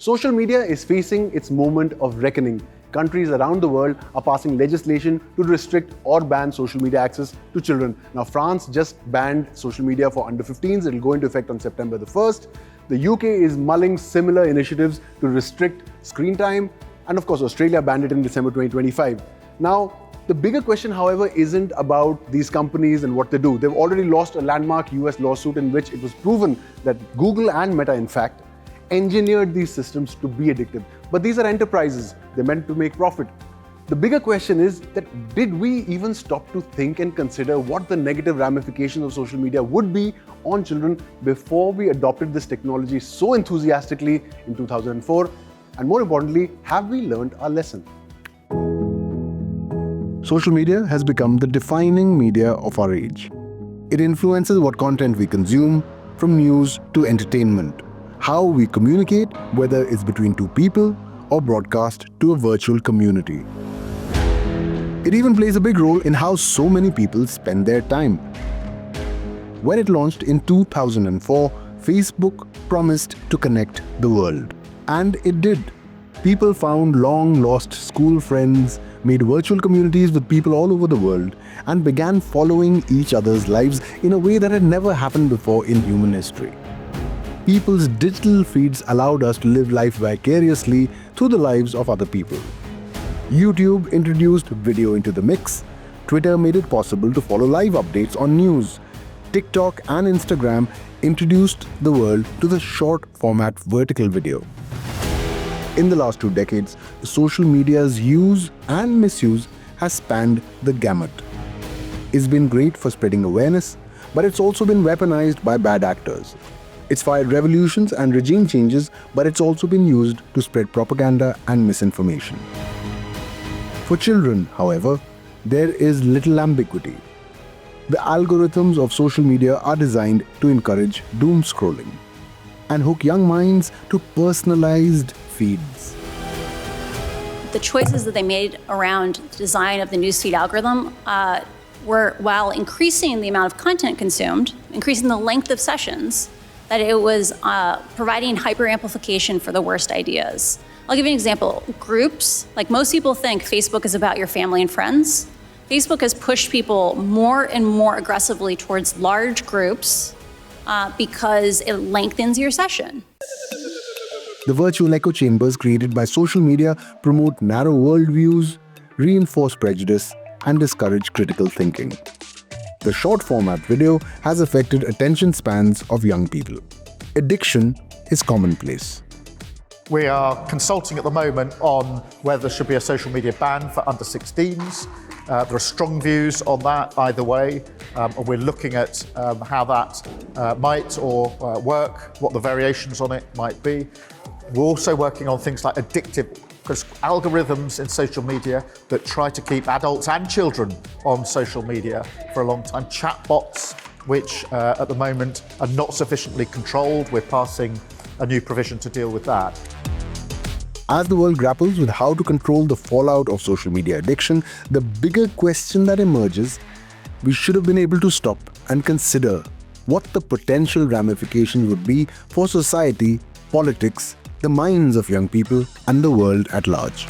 Social media is facing its moment of reckoning. Countries around the world are passing legislation to restrict or ban social media access to children. Now, France just banned social media for under 15s. It will go into effect on September the 1st. The UK is mulling similar initiatives to restrict screen time. And of course, Australia banned it in December 2025. Now, the bigger question, however, isn't about these companies and what they do. They've already lost a landmark US lawsuit in which it was proven that Google and Meta, in fact, engineered these systems to be addictive. But these are enterprises. They're meant to make profit. The bigger question is that did we even stop to think and consider what the negative ramifications of social media would be on children before we adopted this technology so enthusiastically in 2004? And more importantly, have we learned our lesson? Social media has become the defining media of our age. It influences what content we consume, from news to entertainment, how we communicate, whether it's between two people or broadcast to a virtual community. It even plays a big role in how so many people spend their time. When it launched in 2004, Facebook promised to connect the world. And it did. People found long-lost school friends, made virtual communities with people all over the world, and began following each other's lives in a way that had never happened before in human history. People's digital feeds allowed us to live life vicariously through the lives of other people. YouTube introduced video into the mix. Twitter made it possible to follow live updates on news. TikTok and Instagram introduced the world to the short-format vertical video. In the last 2 decades, social media's use and misuse has spanned the gamut. It's been great for spreading awareness, but it's also been weaponized by bad actors. It's fired revolutions and regime changes, but it's also been used to spread propaganda and misinformation. For children, however, there is little ambiguity. The algorithms of social media are designed to encourage doom scrolling and hook young minds to personalized feeds. The choices that they made around the design of the newsfeed algorithm were, while increasing the amount of content consumed, increasing the length of sessions, that it was providing hyper-amplification for the worst ideas. I'll give you an example. Groups, like most people think Facebook is about your family and friends. Facebook has pushed people more and more aggressively towards large groups because it lengthens your session. The virtual echo chambers created by social media promote narrow worldviews, reinforce prejudice, and discourage critical thinking. The short-format video has affected attention spans of young people. Addiction is commonplace. We are consulting at the moment on whether there should be a social media ban for under 16s. There are strong views on that either way, and we're looking at how that might or work, what the variations on it might be. We're also working on things like addictive, because algorithms in social media that try to keep adults and children on social media for a long time. Chatbots, which at the moment are not sufficiently controlled. We're passing a new provision to deal with that. As the world grapples with how to control the fallout of social media addiction, the bigger question that emerges, we should have been able to stop and consider what the potential ramifications would be for society, politics, the minds of young people, and the world at large.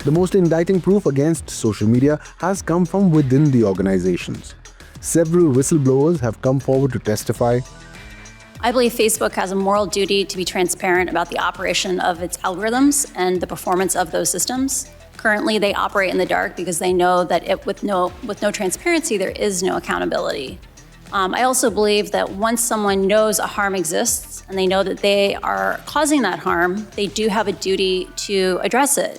The most indicting proof against social media has come from within the organizations. Several whistleblowers have come forward to testify. I believe Facebook has a moral duty to be transparent about the operation of its algorithms and the performance of those systems. Currently, they operate in the dark because they know that with no transparency, there is no accountability. I also believe that once someone knows a harm exists and they know that they are causing that harm, they do have a duty to address it.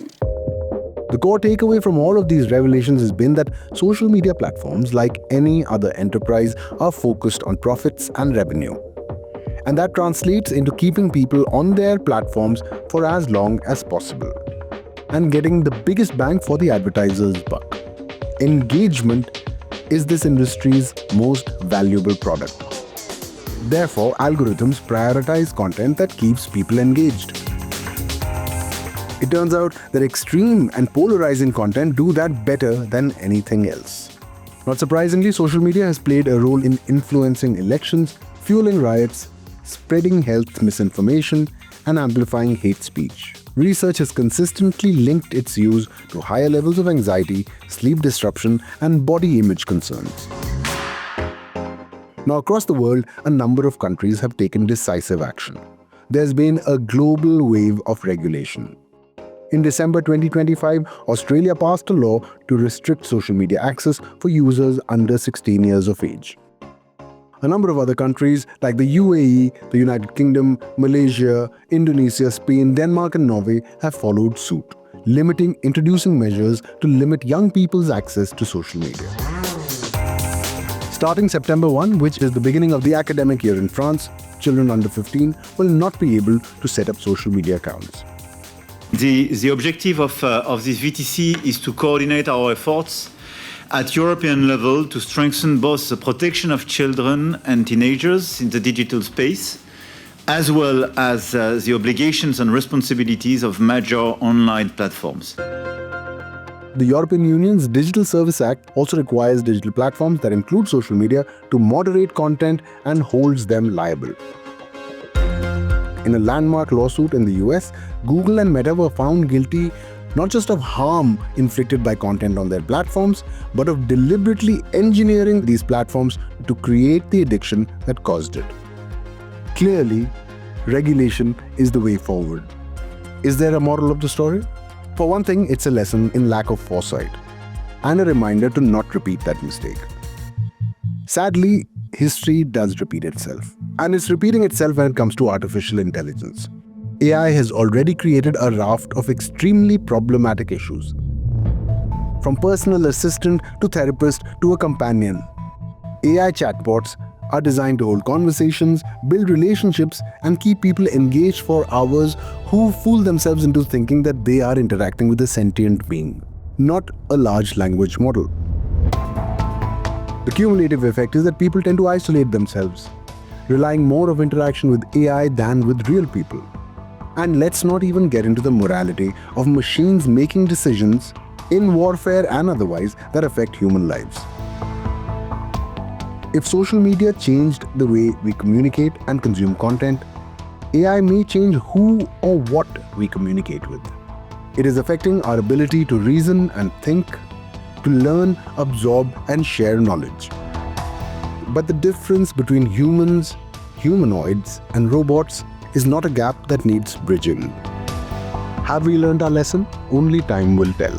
The core takeaway from all of these revelations has been that social media platforms, like any other enterprise, are focused on profits and revenue. And that translates into keeping people on their platforms for as long as possible and getting the biggest bang for the advertiser's buck. Engagement is this industry's most valuable product. Therefore, algorithms prioritize content that keeps people engaged. It turns out that extreme and polarizing content do that better than anything else. Not surprisingly, social media has played a role in influencing elections, fueling riots, spreading health misinformation, and amplifying hate speech. Research has consistently linked its use to higher levels of anxiety, sleep disruption, and body image concerns. Now, across the world, a number of countries have taken decisive action. There's been a global wave of regulation. In December 2025, Australia passed a law to restrict social media access for users under 16 years of age. A number of other countries like the UAE, the United Kingdom, Malaysia, Indonesia, Spain, Denmark and Norway have followed suit, introducing measures to limit young people's access to social media. Starting September 1, which is the beginning of the academic year in France, children under 15 will not be able to set up social media accounts. The objective of this VTC is to coordinate our efforts at European level to strengthen both the protection of children and teenagers in the digital space, as well as the obligations and responsibilities of major online platforms. The European Union's Digital Service Act also requires digital platforms that include social media to moderate content and holds them liable. In a landmark lawsuit in the US, Google and Meta were found guilty not just of harm inflicted by content on their platforms, but of deliberately engineering these platforms to create the addiction that caused it. Clearly, regulation is the way forward. Is there a moral of the story? For one thing, it's a lesson in lack of foresight and a reminder to not repeat that mistake. Sadly, history does repeat itself, and it's repeating itself when it comes to artificial intelligence. AI has already created a raft of extremely problematic issues. From personal assistant to therapist to a companion, AI chatbots are designed to hold conversations, build relationships, and keep people engaged for hours who fool themselves into thinking that they are interacting with a sentient being, not a large language model. The cumulative effect is that people tend to isolate themselves, relying more of interaction with AI than with real people. And let's not even get into the morality of machines making decisions in warfare and otherwise that affect human lives. If social media changed the way we communicate and consume content, AI may change who or what we communicate with. It is affecting our ability to reason and think, to learn, absorb, and share knowledge. But the difference between humans, humanoids, and robots is not a gap that needs bridging. Have we learned our lesson? Only time will tell.